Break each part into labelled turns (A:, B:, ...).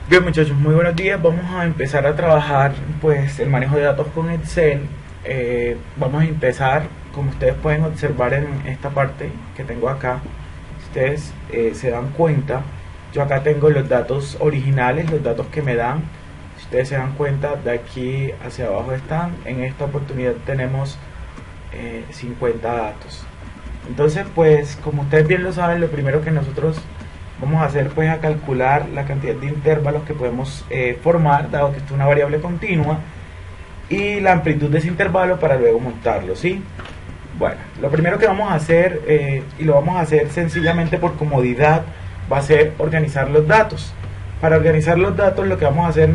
A: Bien, muchachos, muy buenos días. Vamos a empezar a trabajar pues el manejo de datos con Excel. Vamos a empezar, como ustedes pueden observar en esta parte que tengo acá. Ustedes se dan cuenta, yo acá tengo los datos originales, los datos que me dan. Si ustedes se dan cuenta, de aquí hacia abajo están. En esta oportunidad tenemos 50 datos. Entonces, pues como ustedes bien lo saben, lo primero que nosotros vamos a hacer pues a calcular la cantidad de intervalos que podemos formar, dado que esto es una variable continua, y la amplitud de ese intervalo para luego montarlo, ¿sí? Bueno, lo primero que vamos a hacer, y lo vamos a hacer sencillamente por comodidad, va a ser organizar los datos. Para organizar los datos lo que vamos a hacer,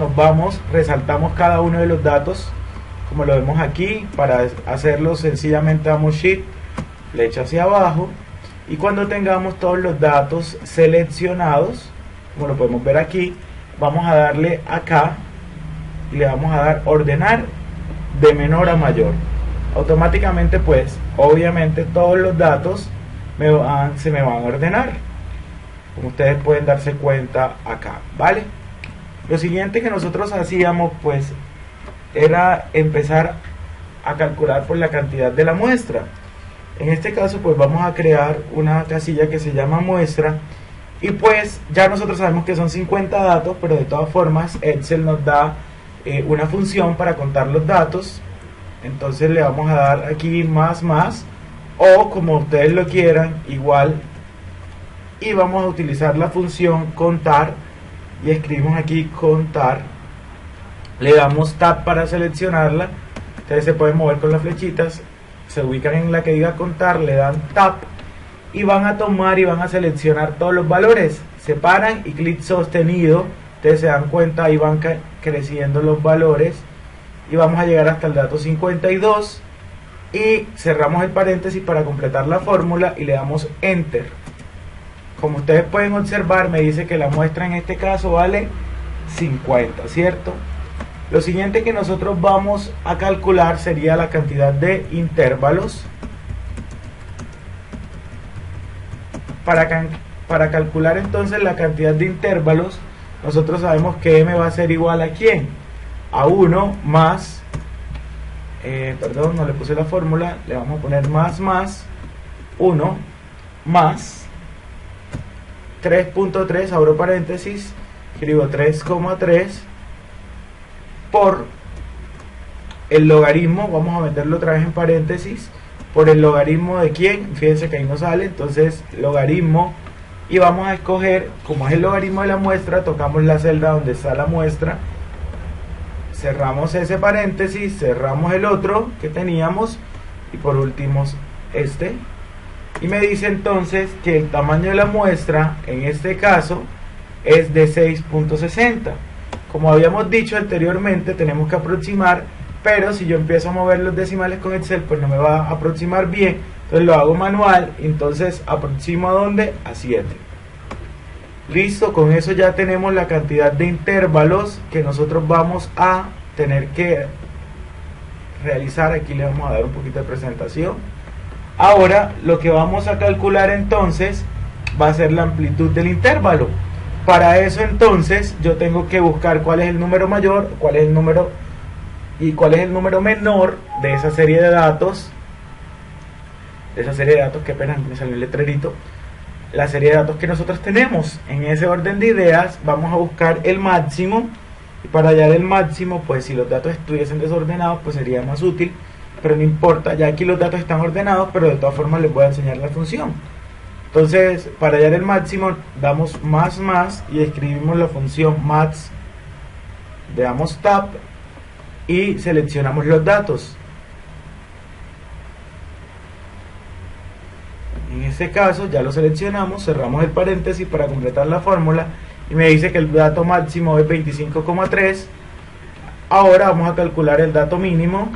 A: resaltamos cada uno de los datos, como lo vemos aquí. Para hacerlo sencillamente damos Shift, flecha hacia abajo, y cuando tengamos todos los datos seleccionados, como lo podemos ver aquí, vamos a darle acá y le vamos a dar ordenar de menor a mayor. Automáticamente pues obviamente todos los datos se me van a ordenar, como ustedes pueden darse cuenta acá, ¿vale? Lo siguiente que nosotros hacíamos pues era empezar a calcular por la cantidad de la muestra. En este caso pues vamos a crear una casilla que se llama muestra, y pues ya nosotros sabemos que son 50 datos, pero de todas formas Excel nos da una función para contar los datos. Entonces le vamos a dar aquí más, o como ustedes lo quieran, igual, y vamos a utilizar la función contar, y escribimos aquí contar, le damos tab para seleccionarla. Ustedes se pueden mover con las flechitas, se ubican en la que diga contar, le dan tab y van a tomar y van a seleccionar todos los valores, se paran y clic sostenido. Ustedes se dan cuenta, ahí van creciendo los valores y vamos a llegar hasta el dato 52 y cerramos el paréntesis para completar la fórmula y le damos enter. Como ustedes pueden observar, me dice que la muestra en este caso vale 50, ¿cierto? Lo siguiente que nosotros vamos a calcular sería la cantidad de intervalos. Para calcular entonces la cantidad de intervalos, nosotros sabemos que m va a ser igual a ¿quién? A 1 más, perdón, no le puse la fórmula, le vamos a poner más 1 más 3.3, abro paréntesis, escribo 3,3 por el logaritmo, vamos a meterlo otra vez en paréntesis, por el logaritmo de quién, fíjense que ahí no sale, entonces logaritmo, y vamos a escoger, como es el logaritmo de la muestra, tocamos la celda donde está la muestra, cerramos ese paréntesis, cerramos el otro que teníamos, y por último este, y me dice entonces que el tamaño de la muestra, en este caso, es de 6.60. Como habíamos dicho anteriormente, tenemos que aproximar, pero si yo empiezo a mover los decimales con Excel, pues no me va a aproximar bien. Entonces lo hago manual, entonces aproximo a ¿dónde? A 7. Listo, con eso ya tenemos la cantidad de intervalos que nosotros vamos a tener que realizar. Aquí le vamos a dar un poquito de presentación. Ahora lo que vamos a calcular entonces va a ser la amplitud del intervalo. Para eso entonces yo tengo que buscar cuál es el número mayor, cuál es el número y cuál es el número menor de esa serie de datos. Que apenas me salió el letrerito. La serie de datos que nosotros tenemos. En ese orden de ideas vamos a buscar el máximo. Y para hallar el máximo, pues si los datos estuviesen desordenados, pues sería más útil. Pero no importa, ya aquí los datos están ordenados, pero de todas formas les voy a enseñar la función. Entonces, para hallar el máximo, damos más y escribimos la función max, le damos tab y seleccionamos los datos. En este caso ya lo seleccionamos, cerramos el paréntesis para completar la fórmula y me dice que el dato máximo es 25,3. Ahora vamos a calcular el dato mínimo.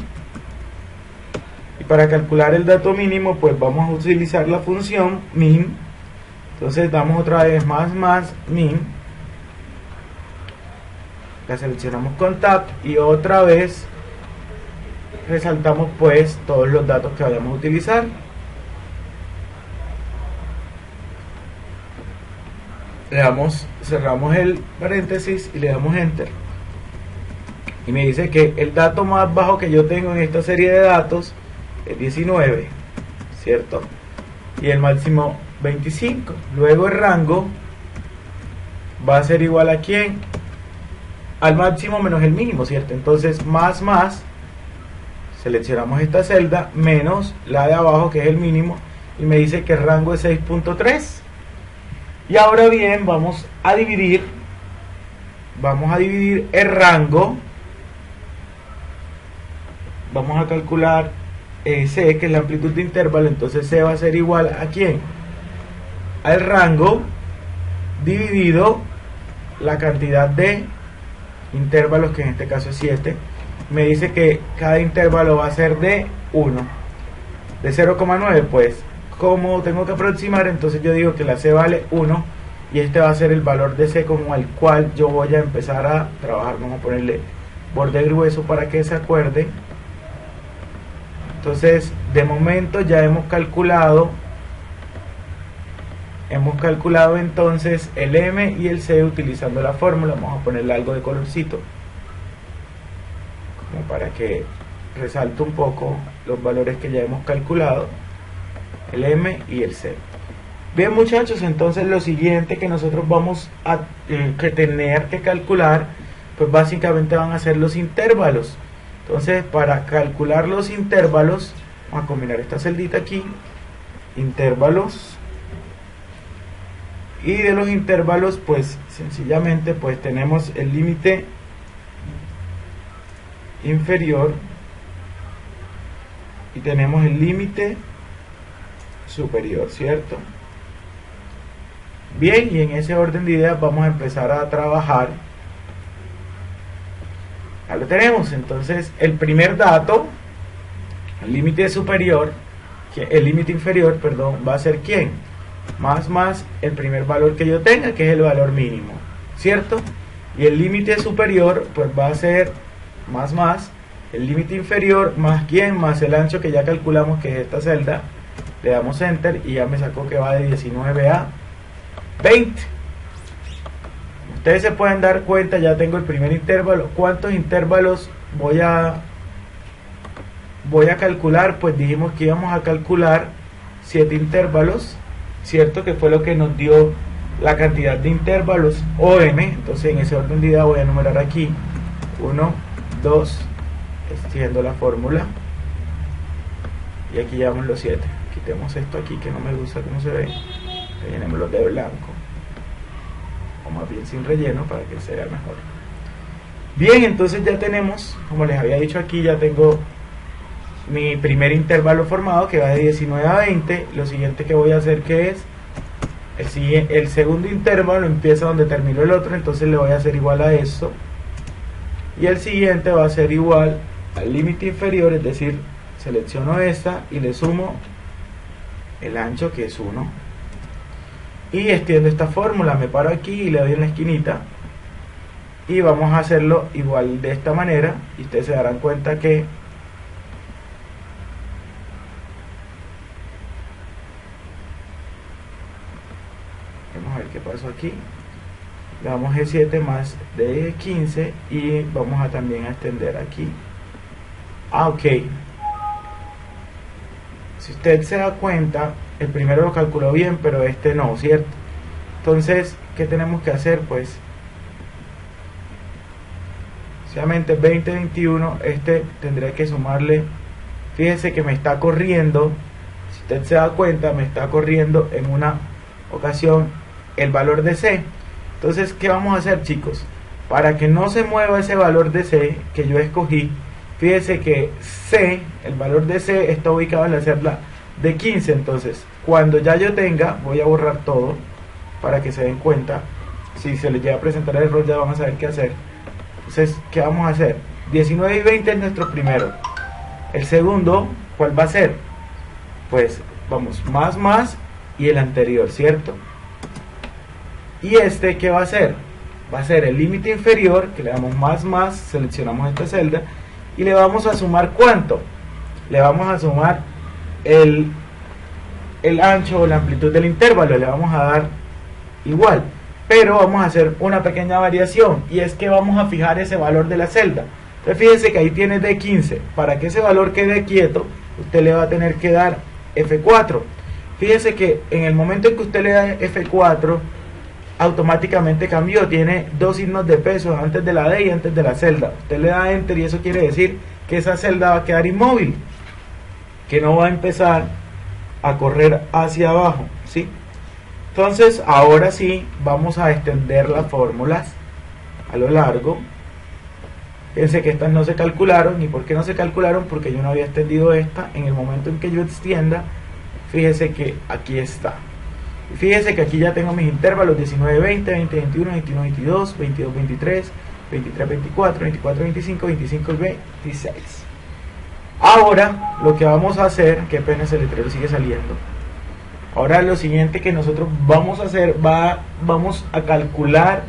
A: Y para calcular el dato mínimo pues vamos a utilizar la función min. Entonces damos otra vez más min, la seleccionamos con tab y otra vez resaltamos pues todos los datos que vayamos a utilizar. cerramos el paréntesis y le damos enter. Y me dice que el dato más bajo que yo tengo en esta serie de datos es 19, ¿cierto? Y el máximo 25. Luego el rango va a ser igual a ¿quién? Al máximo menos el mínimo, ¿cierto? Entonces más, seleccionamos esta celda, menos la de abajo que es el mínimo, y me dice que el rango es 6.3. Y ahora bien, vamos a dividir el rango. Vamos a calcular C, que es la amplitud de intervalo. Entonces C va a ser igual a ¿quién? Al rango dividido la cantidad de intervalos, que en este caso es 7. Me dice que cada intervalo va a ser de 1. De 0,9, pues como tengo que aproximar, entonces yo digo que la C vale 1, y este va a ser el valor de C como al cual yo voy a empezar a trabajar. Vamos a ponerle borde grueso para que se acuerde. Entonces, de momento ya hemos calculado entonces el M y el C utilizando la fórmula. Vamos a ponerle algo de colorcito, como para que resalte un poco los valores que ya hemos calculado, el M y el C. Bien, muchachos, entonces lo siguiente que nosotros vamos a tener que calcular, pues básicamente van a ser los intervalos. Entonces, para calcular los intervalos, vamos a combinar esta celdita aquí, intervalos, y de los intervalos, pues sencillamente pues tenemos el límite inferior y tenemos el límite superior, ¿cierto? Bien, y en ese orden de ideas vamos a empezar a trabajar. Ya lo tenemos. Entonces el primer dato, el límite superior, el límite inferior, perdón, va a ser ¿quién? Más el primer valor que yo tenga, que es el valor mínimo, ¿cierto? Y el límite superior pues va a ser más el límite inferior más ¿quién? Más el ancho que ya calculamos, que es esta celda. Le damos enter y ya me sacó que va de 19 a 20. Ustedes se pueden dar cuenta, ya tengo el primer intervalo. ¿Cuántos intervalos voy a calcular? Pues dijimos que íbamos a calcular 7 intervalos, ¿cierto? Que fue lo que nos dio la cantidad de intervalos OM. Entonces en ese orden de idea voy a enumerar aquí 1, 2, extiendo la fórmula, y aquí llevamos los 7. Quitemos esto aquí que no me gusta cómo se ve, rellenémoslo de blanco, o más bien sin relleno, para que se vea mejor. Bien, entonces ya tenemos, como les había dicho aquí, ya tengo mi primer intervalo formado, que va de 19 a 20. Lo siguiente que voy a hacer, que es el segundo intervalo empieza donde terminó el otro, entonces le voy a hacer igual a esto, y el siguiente va a ser igual al límite inferior, es decir, selecciono esta y le sumo el ancho, que es 1, y extiendo esta fórmula, me paro aquí y le doy en la esquinita, y vamos a hacerlo igual de esta manera, y ustedes se darán cuenta que vamos a ver qué pasó aquí. Le damos G7 más de 15 y vamos a también a extender aquí. Ok, si usted se da cuenta, el primero lo calculó bien, pero este no, ¿cierto? Entonces, ¿qué tenemos que hacer? Pues solamente 20, 21, este tendré que sumarle. Fíjese que me está corriendo, si usted se da cuenta, me está corriendo en una ocasión el valor de C. Entonces, ¿qué vamos a hacer, chicos? Para que no se mueva ese valor de C que yo escogí, fíjese que C, el valor de C está ubicado en la celda de 15. Entonces, cuando ya yo tenga, voy a borrar todo para que se den cuenta. Si se les llega a presentar el error, ya van a saber qué hacer. Entonces, ¿qué vamos a hacer? 19 y 20 es nuestro primero. El segundo, ¿cuál va a ser? Pues vamos, más y el anterior, ¿cierto? Y este, ¿qué va a ser? Va a ser el límite inferior, que le damos más, seleccionamos esta celda, y le vamos a sumar ¿cuánto? Le vamos a sumar el ancho o la amplitud del intervalo, le vamos a dar igual. pero vamos a hacer una pequeña variación, y es que vamos a fijar ese valor de la celda. Entonces fíjense que ahí tiene D15. Para que ese valor quede quieto, usted le va a tener que dar F4. Fíjense que en el momento en que usted le da F4, automáticamente cambió, tiene dos signos de peso, antes de la D y antes de la celda. Usted le da Enter y eso quiere decir que esa celda va a quedar inmóvil, que no va a empezar a correr hacia abajo, ¿sí? Entonces ahora sí vamos a extender las fórmulas a lo largo. Fíjense que estas no se calcularon. ¿Y por qué no se calcularon? Porque yo no había extendido esta. En el momento en que yo extienda, fíjese que aquí está. Fíjese que aquí ya tengo mis intervalos: 19, 20, 20, 21, 21, 22, 22, 23, 23, 24, 24, 25, 25 y 26. Ahora lo que vamos a hacer, qué pena, ese letrero sigue saliendo. Ahora lo siguiente que nosotros vamos a hacer, vamos a calcular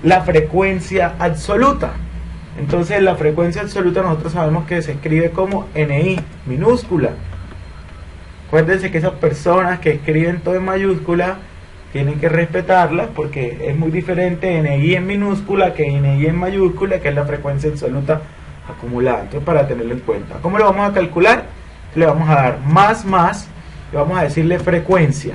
A: la frecuencia absoluta. Entonces la frecuencia absoluta nosotros sabemos que se escribe como NI minúscula. Acuérdense que esas personas que escriben todo en mayúscula tienen que respetarla, porque es muy diferente NI en minúscula que NI en mayúscula, que es la frecuencia absoluta acumulada. Entonces, para tenerlo en cuenta, ¿cómo lo vamos a calcular? Le vamos a dar más y vamos a decirle frecuencia.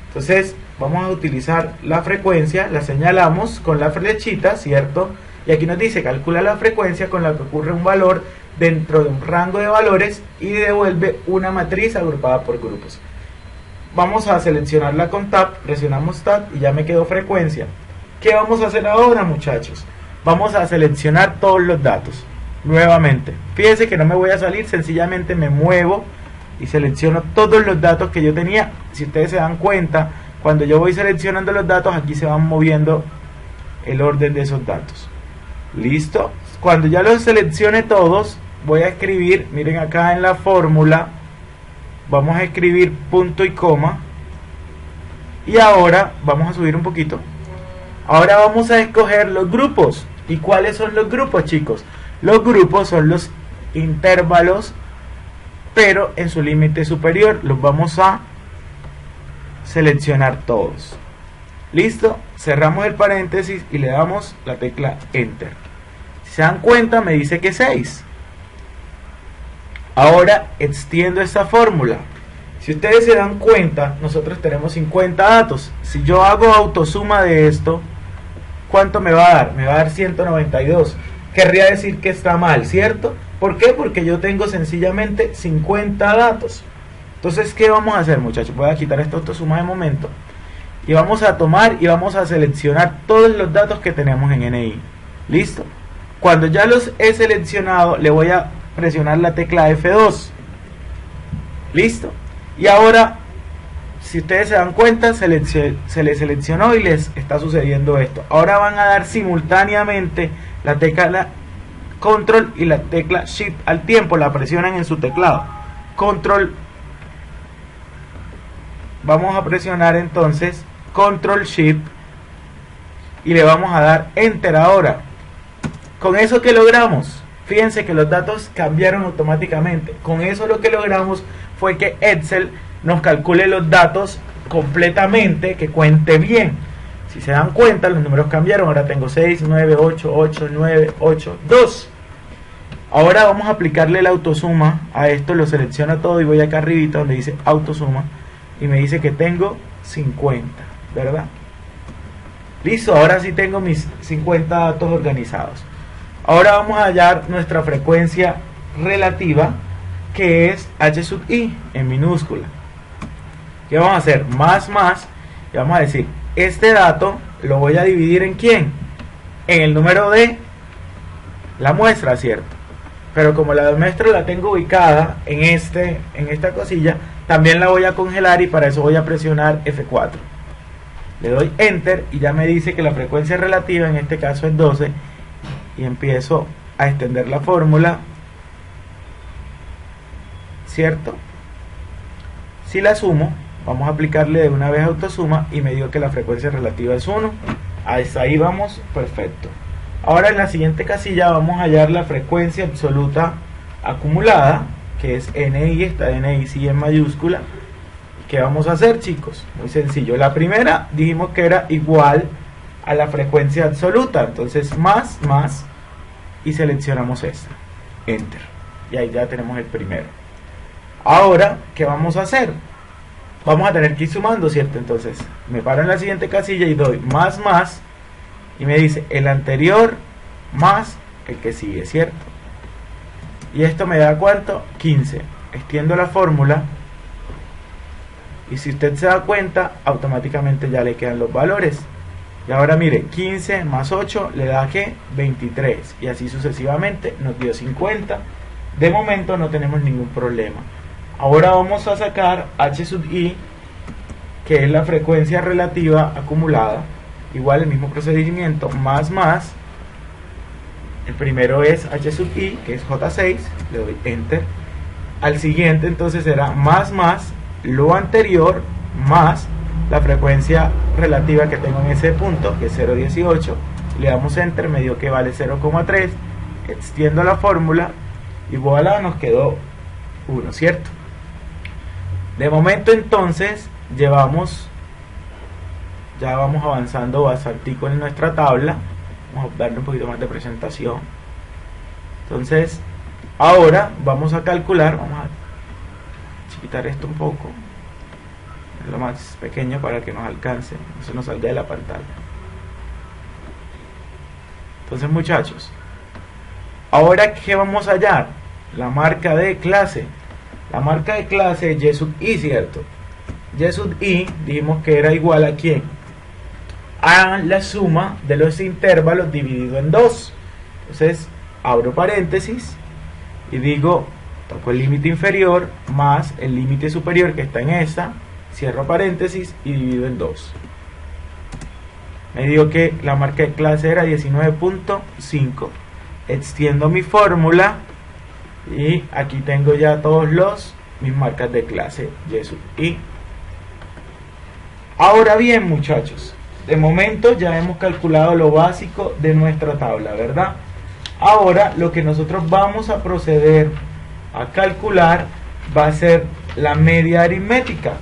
A: Entonces vamos a utilizar la frecuencia, la señalamos con la flechita, ¿cierto? Y aquí nos dice: calcula la frecuencia con la que ocurre un valor dentro de un rango de valores y devuelve una matriz agrupada por grupos. Vamos a seleccionarla con Tab, presionamos Tab y ya me quedó frecuencia. ¿Qué vamos a hacer ahora, muchachos? Vamos a seleccionar todos los datos nuevamente. Fíjense que no me voy a salir, sencillamente me muevo y selecciono todos los datos que yo tenía. Si ustedes se dan cuenta, cuando yo voy seleccionando los datos, aquí se van moviendo el orden de esos datos. Listo. Cuando ya los seleccione todos, voy a escribir, miren acá en la fórmula, vamos a escribir punto y coma, y ahora vamos a subir un poquito. Ahora vamos a escoger los grupos. ¿Y cuáles son los grupos, chicos? Los grupos son los intervalos, pero en su límite superior. Los vamos a seleccionar todos. Listo, cerramos el paréntesis y le damos la tecla Enter. Si se dan cuenta, me dice que 6. Ahora extiendo esta fórmula. Si ustedes se dan cuenta, nosotros tenemos 50 datos. Si yo hago autosuma de esto, ¿cuánto me va a dar? Me va a dar 192. Querría decir que está mal, ¿cierto? ¿Por qué? Porque yo tengo sencillamente 50 datos. Entonces, ¿qué vamos a hacer, muchachos? Voy a quitar esta autosuma de momento. Y vamos a tomar y vamos a seleccionar todos los datos que tenemos en NI. ¿Listo? Cuando ya los he seleccionado, le voy a presionar la tecla F2. ¿Listo? Y ahora, si ustedes se dan cuenta, se les seleccionó y les está sucediendo esto. Ahora van a dar simultáneamente la tecla Control y la tecla Shift al tiempo. La presionan en su teclado. Control. Vamos a presionar entonces Control Shift y le vamos a dar Enter ahora. Con eso, ¿qué logramos? Fíjense que los datos cambiaron automáticamente. Con eso lo que logramos fue que Excel nos calcule los datos completamente, que cuente bien. Si se dan cuenta, los números cambiaron. Ahora tengo 6, 9, 8, 8, 9, 8, 2. Ahora vamos a aplicarle la autosuma a esto. Lo selecciono todo y voy acá arribita donde dice autosuma y me dice que tengo 50, ¿verdad? Listo, ahora sí tengo mis 50 datos organizados. Ahora vamos a hallar nuestra frecuencia relativa, que es H sub I en minúscula. ¿Qué vamos a hacer? Más, y vamos a decir, este dato lo voy a dividir ¿en quién? En el número de la muestra, ¿cierto? Pero como la muestra la tengo ubicada en esta cosilla, también la voy a congelar y para eso voy a presionar F4. Le doy Enter y ya me dice que la frecuencia relativa en este caso es 12 y empiezo a extender la fórmula, ¿cierto? Si la sumo, vamos a aplicarle de una vez autosuma y me dio que la frecuencia relativa es 1. Hasta ahí vamos, perfecto. Ahora en la siguiente casilla vamos a hallar la frecuencia absoluta acumulada, que es NI, está NI sí en mayúscula, ¿qué vamos a hacer, chicos? Muy sencillo. La primera dijimos que era igual a la frecuencia absoluta, entonces más, y seleccionamos esta, enter, y ahí ya tenemos el primero. Ahora, ¿qué vamos a hacer? Vamos a tener que ir sumando, ¿cierto? Entonces me paro en la siguiente casilla y doy más, y me dice el anterior más el que sigue, ¿cierto? Y esto me da ¿cuánto? 15. Extiendo la fórmula y si usted se da cuenta, automáticamente ya le quedan los valores. Y ahora mire, 15 más 8 le da ¿qué? 23, y así sucesivamente nos dio 50. De momento no tenemos ningún problema. Ahora vamos a sacar h sub i, que es la frecuencia relativa acumulada. Igual el mismo procedimiento, más, el primero es h sub i, que es j6, le doy enter. Al siguiente entonces será más, lo anterior, más la frecuencia relativa que tengo en ese punto, que es 0,18, le damos enter, me dio que vale 0,3, extiendo la fórmula y voilà, nos quedó 1, ¿cierto? De momento entonces ya vamos avanzando bastante en nuestra tabla. Vamos a darle un poquito más de presentación. Entonces ahora vamos a calcular, vamos a chiquitar esto un poco, lo más pequeño para que nos alcance, no se nos salga de la pantalla. Entonces, muchachos, ahora ¿qué vamos a hallar? La marca de clase. La marca de clase es y sub i, ¿cierto? Y sub i dijimos que era igual a ¿quién? A la suma de los intervalos dividido en 2. Entonces abro paréntesis y digo, toco el límite inferior más el límite superior que está en esta, cierro paréntesis y divido en 2. Me dio que la marca de clase era 19.5. Extiendo mi fórmula y aquí tengo ya todos mis marcas de clase y sub i. Ahora bien, muchachos, de momento ya hemos calculado lo básico de nuestra tabla, ¿verdad? Ahora lo que nosotros vamos a proceder a calcular va a ser la media aritmética.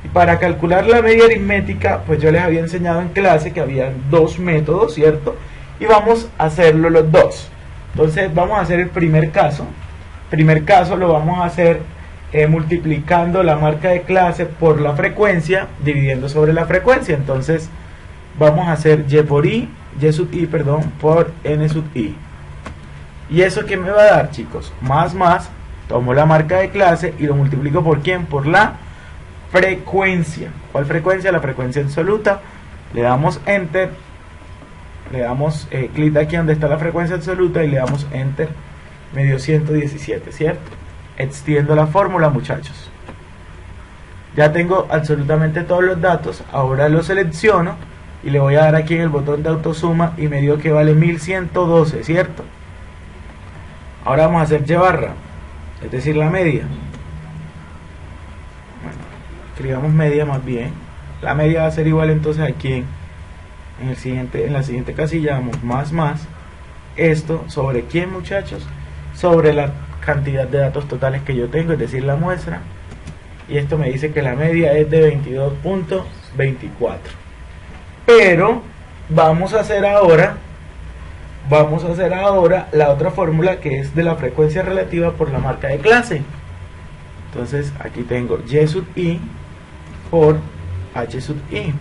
A: Y para calcular la media aritmética, pues yo les había enseñado en clase que había dos métodos, ¿cierto? Y vamos a hacerlo los dos. Entonces vamos a hacer el primer caso. Primer caso lo vamos a hacer multiplicando la marca de clase por la frecuencia, dividiendo sobre la frecuencia. Entonces vamos a hacer y por i, y sub i, perdón, por n sub i. ¿Y eso qué me va a dar, chicos? Más, tomo la marca de clase y lo multiplico por ¿quién? Por la frecuencia. ¿Cuál frecuencia? La frecuencia absoluta. Le damos enter, le damos clic aquí donde está la frecuencia absoluta y le damos enter. Me dio 117, ¿cierto? Extiendo la fórmula, muchachos. Ya tengo absolutamente todos los datos. Ahora lo selecciono y le voy a dar aquí en el botón de autosuma y me dio que vale 1112, ¿cierto? Ahora vamos a hacer y barra, es decir, la media. Bueno, escribamos media más bien. La media va a ser igual entonces aquí en la siguiente casilla damos más. Esto sobre ¿quién, muchachos? Sobre la cantidad de datos totales que yo tengo, es decir, la muestra. Y esto me dice que la media es de 22.24. Pero vamos a hacer ahora la otra fórmula, que es de la frecuencia relativa por la marca de clase. Entonces aquí tengo y sub i por h sub i.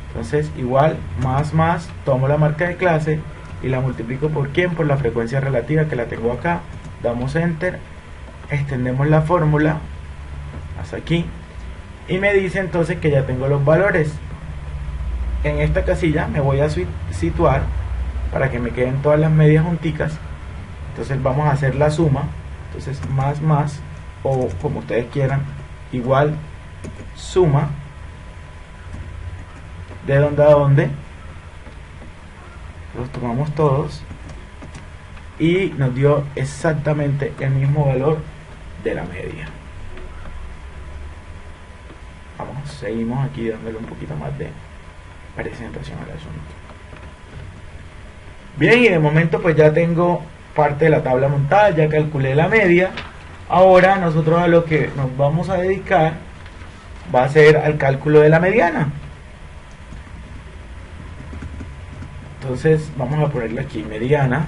A: Entonces igual más, tomo la marca de clase y la multiplico por ¿quién? Por la frecuencia relativa, que la tengo acá. Damos enter, extendemos la fórmula hasta aquí y me dice entonces que ya tengo los valores. En esta casilla me voy a situar para que me queden todas las medias junticas. Entonces vamos a hacer la suma. Entonces más, o como ustedes quieran, igual suma de dónde a dónde. Los tomamos todos y nos dio exactamente el mismo valor de la media. Vamos, seguimos aquí dándole un poquito más de presentación al asunto. Bien, y de momento pues ya tengo parte de la tabla montada, ya calculé la media. Ahora nosotros a lo que nos vamos a dedicar va a ser al cálculo de la mediana. Entonces vamos a ponerle aquí mediana.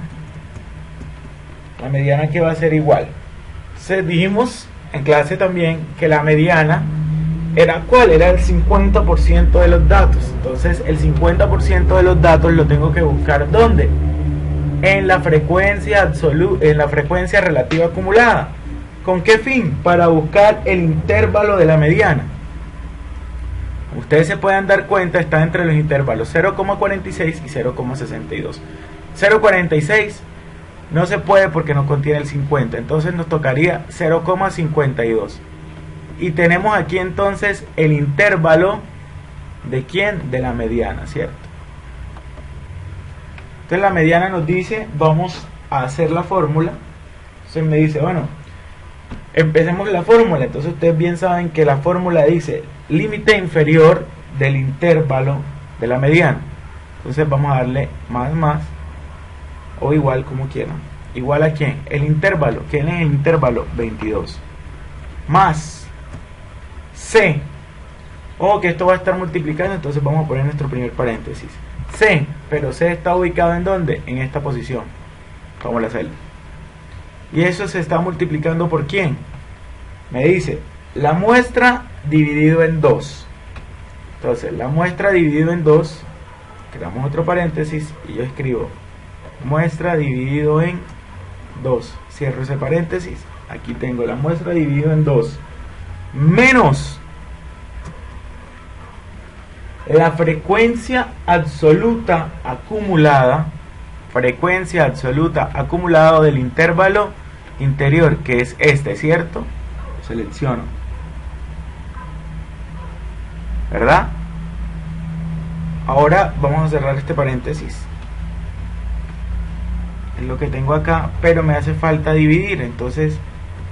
A: La mediana que va a ser igual. Entonces dijimos en clase también que la mediana era ¿cuál? Era el 50% de los datos. Entonces el 50% de los datos lo tengo que buscar ¿dónde? En la frecuencia absoluta, en la frecuencia relativa acumulada. ¿Con qué fin? Para buscar el intervalo de la mediana. Ustedes se pueden dar cuenta, está entre los intervalos 0,46 y 0,62. 0,46 no se puede porque no contiene el 50, entonces nos tocaría 0,52. Y tenemos aquí entonces el intervalo de ¿quién? De la mediana, ¿cierto? Entonces la mediana nos dice, vamos a hacer la fórmula. Entonces me dice, bueno, empecemos la fórmula. Entonces ustedes bien saben que la fórmula dice límite inferior del intervalo de la mediana. Entonces vamos a darle más o igual, como quieran. ¿Igual a quién? El intervalo. ¿Quién es el intervalo? 22. Más C. Ojo que esto va a estar multiplicando, entonces vamos a poner nuestro primer paréntesis. C, pero C está ubicado ¿en dónde? En esta posición, como la celda. Y eso se está multiplicando ¿por quién? Me dice la muestra dividido en 2. Entonces la muestra dividido en 2, creamos otro paréntesis y yo escribo muestra dividido en 2. Cierro ese paréntesis. Aquí tengo la muestra dividido en 2 menos la frecuencia absoluta acumulada, del intervalo interior, que es este, ¿cierto? Selecciono, ¿verdad? Ahora vamos a cerrar este paréntesis. Es lo que tengo acá, pero me hace falta dividir, entonces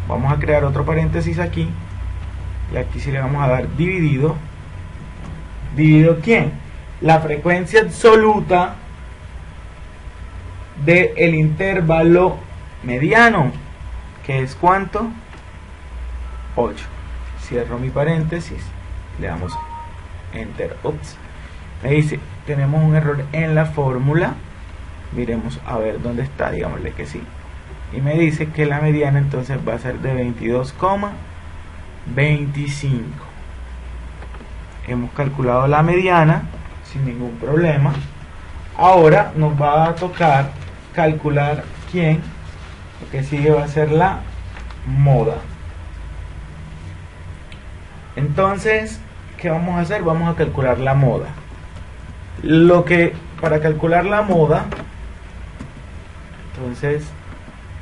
A: vamos a crear otro paréntesis aquí y aquí sí le vamos a dar dividido. ¿Dividido quién? La frecuencia absoluta del intervalo mediano, que es ¿cuánto? 8. Cierro mi paréntesis, le damos enter. Ups. Me dice, tenemos un error en la fórmula. Miremos a ver dónde está, digámosle que sí. Y me dice que la mediana entonces va a ser de 22,25. Hemos calculado la mediana sin ningún problema. Ahora nos va a tocar calcular quién. Lo que sigue va a ser la moda. Entonces, ¿qué vamos a hacer? Vamos a calcular la moda. Para calcular la moda, entonces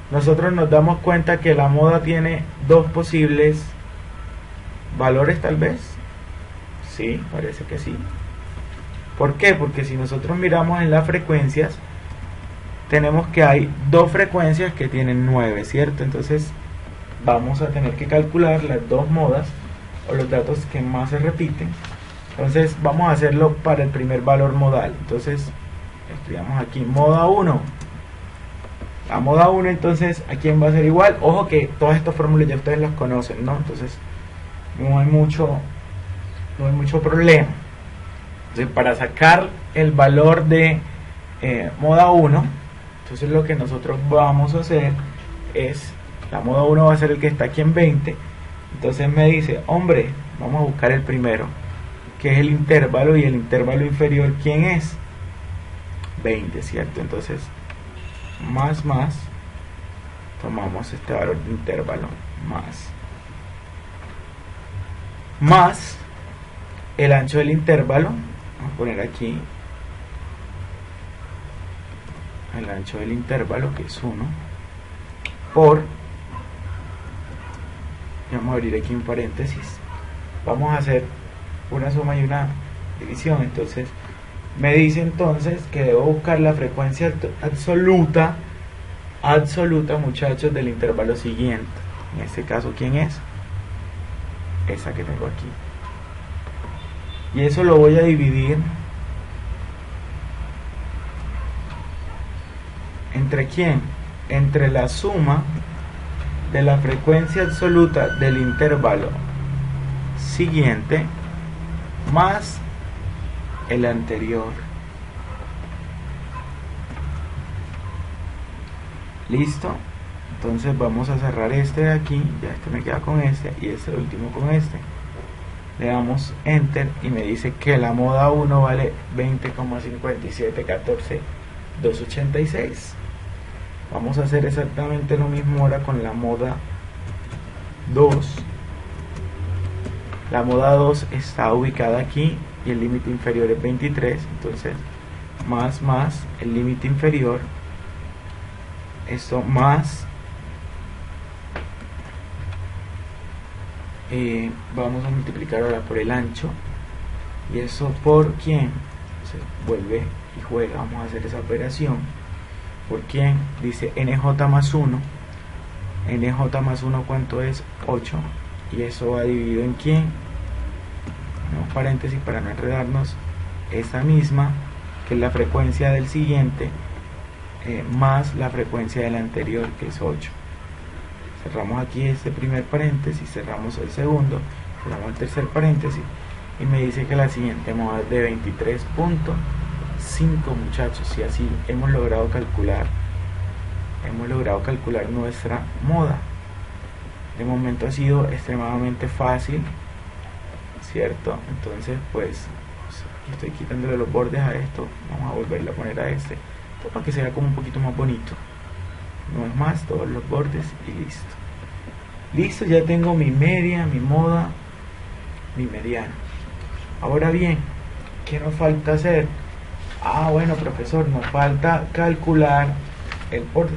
A: nosotros nos damos cuenta que la moda tiene dos posibles valores, tal vez. Sí, parece que sí. ¿Por qué? Porque si nosotros miramos en las frecuencias, tenemos que hay dos frecuencias que tienen 9, ¿cierto? Entonces vamos a tener que calcular las dos modas o los datos que más se repiten. Entonces vamos a hacerlo para el primer valor modal. Entonces escribamos aquí moda 1. La moda 1 entonces ¿a quién va a ser igual? Ojo que todas estas fórmulas ya ustedes las conocen, ¿no? Entonces no hay mucho problema. Entonces para sacar el valor de moda 1, entonces lo que nosotros vamos a hacer es, la moda 1 va a ser el que está aquí en 20. Entonces me dice, hombre, vamos a buscar el primero, que es el intervalo, y el intervalo inferior, ¿quién es? 20, ¿cierto? Entonces más, tomamos este valor de intervalo, más el ancho del intervalo. Vamos a poner aquí el ancho del intervalo, que es 1, por, vamos a abrir aquí un paréntesis, vamos a hacer una suma y una división. Entonces me dice entonces que debo buscar la frecuencia absoluta, muchachos, del intervalo siguiente. En este caso, ¿quién es? Esa que tengo aquí. Y eso lo voy a dividir ¿entre quién? Entre la suma de la frecuencia absoluta del intervalo siguiente más el anterior. Listo. Entonces vamos a cerrar este de aquí, ya este me queda con este y este último con este. Le damos enter y me dice que la moda 1 vale 20,5714,286. Vamos a hacer exactamente lo mismo ahora con la moda 2. La moda 2 está ubicada aquí y el límite inferior es 23, entonces más el límite inferior, esto más vamos a multiplicar ahora por el ancho y eso por quién, se vuelve y juega, vamos a hacer esa operación por quién, dice NJ más 1, NJ más 1 ¿cuánto es? 8, y eso va dividido en quién, no paréntesis para no enredarnos, esa misma que es la frecuencia del siguiente más la frecuencia del anterior que es 8. Cerramos aquí este primer paréntesis, cerramos el segundo, cerramos el tercer paréntesis y me dice que la siguiente moda es de 23.5, muchachos, y así hemos logrado calcular nuestra moda. De momento ha sido extremadamente fácil, ¿cierto? Entonces pues estoy quitándole los bordes a esto, vamos a volverle a poner a este para que sea como un poquito más bonito. No es más, todos los bordes y listo. Listo, ya tengo mi media, mi moda, mi mediana. Ahora bien, ¿qué nos falta hacer? Ah, bueno, profesor, nos falta calcular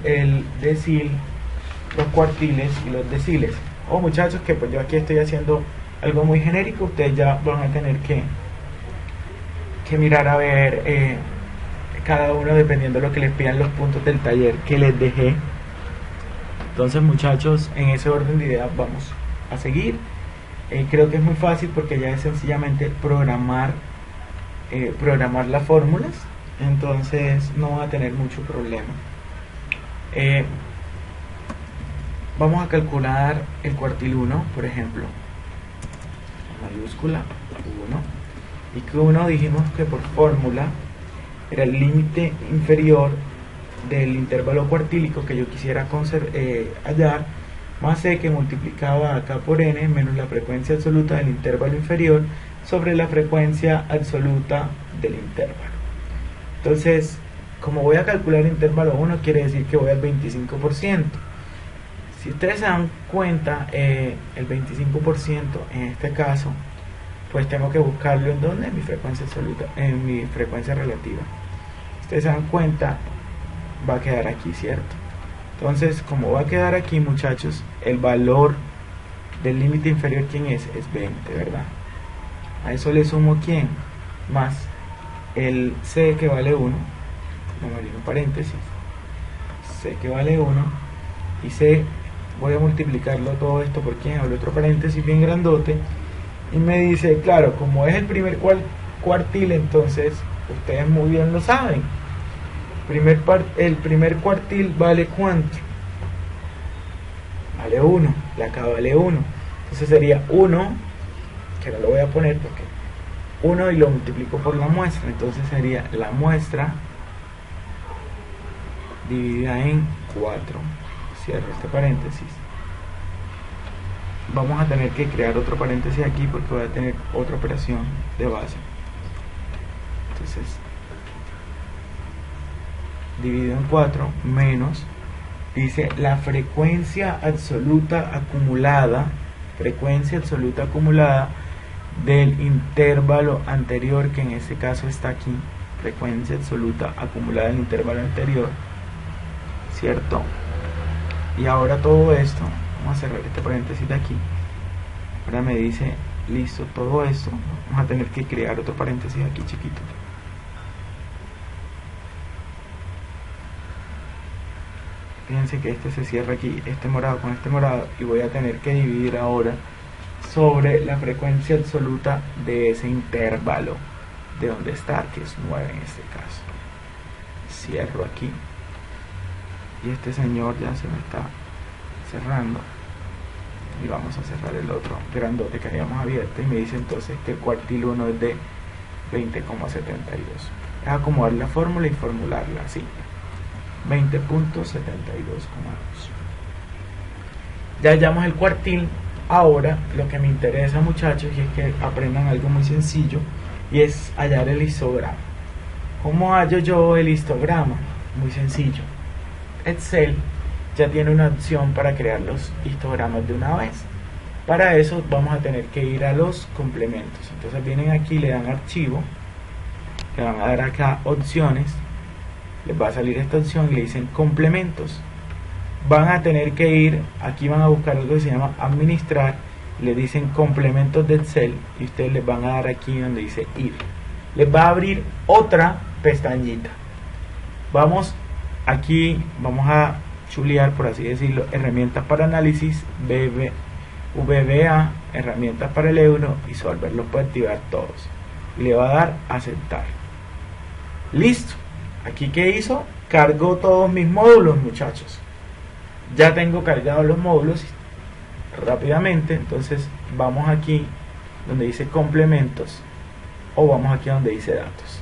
A: el decil, los cuartiles y los deciles. Oh, muchachos, que pues yo aquí estoy haciendo algo muy genérico. Ustedes ya van a tener que mirar a ver cada uno dependiendo de lo que les pidan los puntos del taller que les dejé. Entonces, muchachos, en ese orden de ideas vamos a seguir. Creo que es muy fácil porque ya es sencillamente programar las fórmulas, entonces no va a tener mucho problema. Vamos a calcular el cuartil 1, por ejemplo, mayúscula 1, y que 1 dijimos que por fórmula era el límite inferior del intervalo cuartílico que yo quisiera hallar, más c que multiplicaba acá por n menos la frecuencia absoluta del intervalo inferior sobre la frecuencia absoluta del intervalo. Entonces, como voy a calcular el intervalo 1, quiere decir que voy al 25%. Si ustedes se dan cuenta, el 25% en este caso, pues tengo que buscarlo en donde, en mi frecuencia absoluta, en mi frecuencia relativa. Ustedes se dan cuenta, va a quedar aquí, ¿cierto? Entonces, como va a quedar aquí, muchachos, el valor del límite inferior, ¿quién es? Es 20, ¿verdad? A eso le sumo ¿quién? Más el c que vale 1, vamos a abrir un paréntesis, c que vale 1, y c, voy a multiplicarlo todo esto por ¿quién? Abro otro paréntesis bien grandote, y me dice, claro, como es el primer cuartil, entonces ustedes muy bien lo saben, el primer cuartil vale ¿cuánto? Vale 1, la acá vale 1, entonces sería 1, que no lo voy a poner porque 1 y lo multiplico por la muestra, entonces sería la muestra dividida en 4, cierro este paréntesis. Vamos a tener que crear otro paréntesis aquí porque voy a tener otra operación de base. Entonces, dividido en 4 menos, dice la frecuencia absoluta acumulada del intervalo anterior, que en este caso está aquí, frecuencia absoluta acumulada del intervalo anterior, ¿cierto? Y ahora todo esto, vamos a cerrar este paréntesis de aquí, ahora me dice, listo, todo esto, vamos a tener que crear otro paréntesis aquí chiquito. Fíjense que este se cierra aquí, este morado con este morado, y voy a tener que dividir ahora sobre la frecuencia absoluta de ese intervalo de donde está, que es 9 en este caso. Cierro aquí y este señor ya se me está cerrando. y vamos a cerrar el otro grandote que habíamos abierto y me dice entonces que el cuartil 1 es de 20,72. Es acomodar la fórmula y formularla así: 20.72,2. Ya hallamos el cuartil. Ahora lo que me interesa, muchachos, y es que aprendan algo muy sencillo, y es hallar el histograma. ¿Cómo hallo yo el histograma? Muy sencillo. Excel ya tiene una opción para crear los histogramas de una vez. Para eso vamos a tener que ir a los complementos. Entonces vienen aquí, le dan archivo, le van a dar acá opciones, les va a salir esta opción y le dicen complementos. Van a tener que ir, aquí van a buscar algo que se llama administrar, le dicen complementos de Excel y ustedes les van a dar aquí donde dice ir. Les va a abrir otra pestañita. Vamos aquí, vamos a chulear, por así decirlo, herramientas para análisis, VBA, herramientas para el euro y Solver. Los puede activar todos y le va a dar aceptar. Listo. Aquí, ¿qué hizo? Cargó todos mis módulos, muchachos. Ya tengo cargados los módulos rápidamente. Entonces vamos aquí donde dice complementos, o vamos aquí donde dice datos.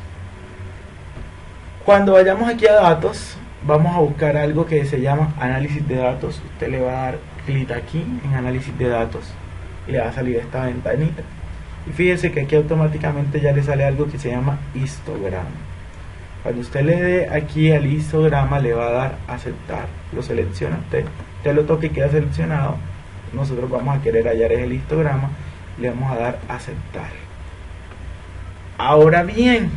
A: Cuando vayamos aquí a datos, vamos a buscar algo que se llama análisis de datos. Usted le va a dar clic aquí en análisis de datos y le va a salir esta ventanita. Y fíjense que aquí automáticamente ya le sale algo que se llama histograma. Cuando usted le dé aquí al histograma, le va a dar aceptar. Lo selecciona usted lo toca y queda seleccionado. Nosotros vamos a querer hallar el histograma, le vamos a dar aceptar. Ahora bien,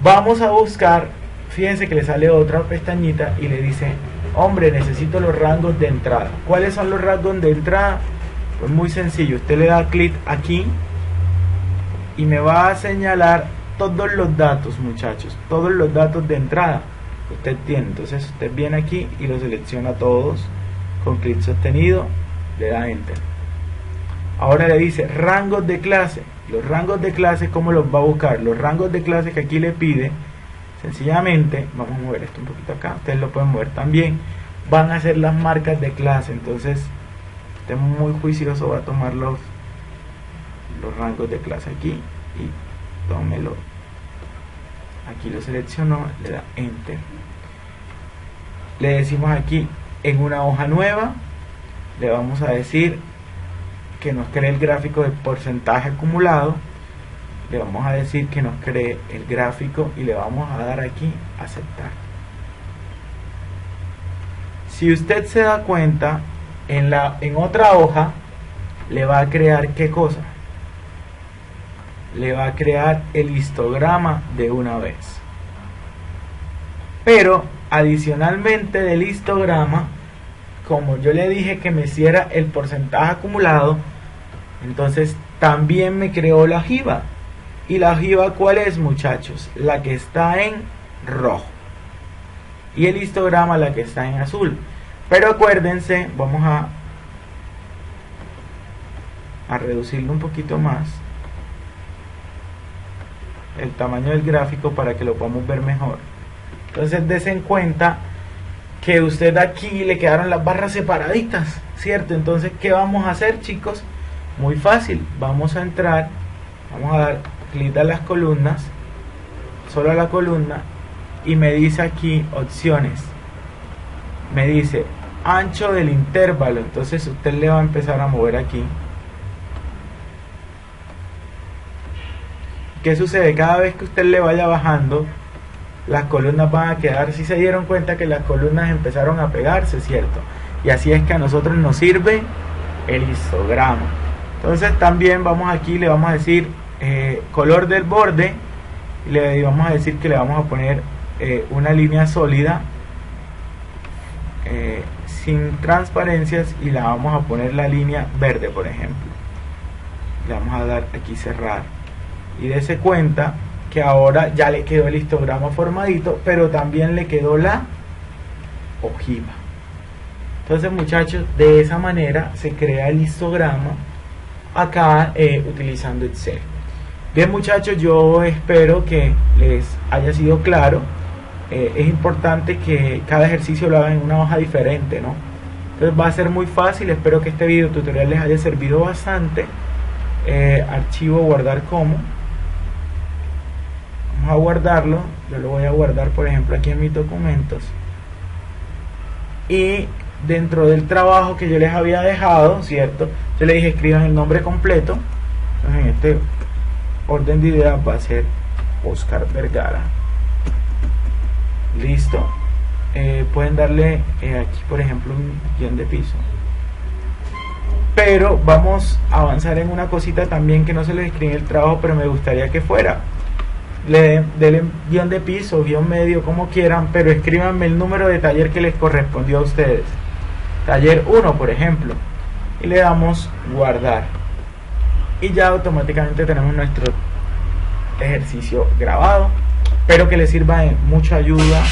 A: vamos a buscar, fíjense que le sale otra pestañita y le dice, hombre, necesito los rangos de entrada. ¿Cuáles son los rangos de entrada? Pues muy sencillo, usted le da clic aquí y me va a señalar todos los datos, muchachos, todos los datos de entrada que usted tiene. Entonces usted viene aquí y los selecciona todos con clic sostenido, le da enter. Ahora le dice rangos de clase. Los rangos de clase, ¿cómo los va a buscar? Los rangos de clase que aquí le pide, sencillamente, vamos a mover esto un poquito acá, ustedes lo pueden mover también, van a ser las marcas de clase. Entonces usted muy juicioso va a tomar los rangos de clase aquí y tómelo, aquí lo seleccionó, le da enter. Le decimos aquí en una hoja nueva, le vamos a decir que nos cree el gráfico de porcentaje acumulado, le vamos a decir que nos cree el gráfico y le vamos a dar aquí aceptar. Si usted se da cuenta, en otra hoja le va a crear ¿qué cosa? Le va a crear el histograma de una vez. Pero adicionalmente del histograma, como yo le dije que me hiciera el porcentaje acumulado, entonces también me creó la ojiva. ¿Y la ojiva cuál es, muchachos? La que está en rojo. Y el histograma la que está en azul. Pero acuérdense, vamos a reducirlo un poquito más el tamaño del gráfico para que lo podamos ver mejor. Entonces desen cuenta que usted aquí le quedaron las barras separaditas, ¿cierto? Entonces, ¿qué vamos a hacer, chicos? Muy fácil, vamos a entrar, vamos a dar clic a las columnas, solo a la columna, y me dice aquí opciones, me dice ancho del intervalo. Entonces usted le va a empezar a mover aquí. ¿Qué sucede? Cada vez que usted le vaya bajando, las columnas van a quedar. Si se dieron cuenta que las columnas empezaron a pegarse, ¿cierto? Y así es que a nosotros nos sirve el histograma. Entonces también vamos aquí, le vamos a decir color del borde, y le vamos a decir que le vamos a poner una línea sólida sin transparencias, y la vamos a poner la línea verde, por ejemplo. Le vamos a dar aquí cerrar, y dése cuenta que ahora ya le quedó el histograma formadito, pero también le quedó la ojiva. Entonces, muchachos, de esa manera se crea el histograma acá utilizando Excel. Bien, muchachos, yo espero que les haya sido claro. Es importante que cada ejercicio lo hagan en una hoja diferente, ¿no? Entonces va a ser muy fácil. Espero que este video tutorial les haya servido bastante. Archivo, guardar como. Vamos a guardarlo. Yo lo voy a guardar, por ejemplo, aquí en mis documentos. Y dentro del trabajo que yo les había dejado, ¿cierto? Yo les dije escriban el nombre completo. Entonces en este orden de ideas va a ser Oscar Vergara. Listo. Pueden darle aquí, por ejemplo, un guión de piso. Pero vamos a avanzar en una cosita también que no se les escribe en el trabajo, pero me gustaría que fuera. Denle guión de piso, guión medio, como quieran, pero escríbanme el número de taller que les correspondió a ustedes. Taller 1, por ejemplo. Y le damos guardar. Y ya automáticamente tenemos nuestro ejercicio grabado. Espero que les sirva de mucha ayuda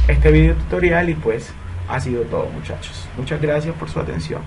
A: este video tutorial y pues ha sido todo, muchachos. Muchas gracias por su atención.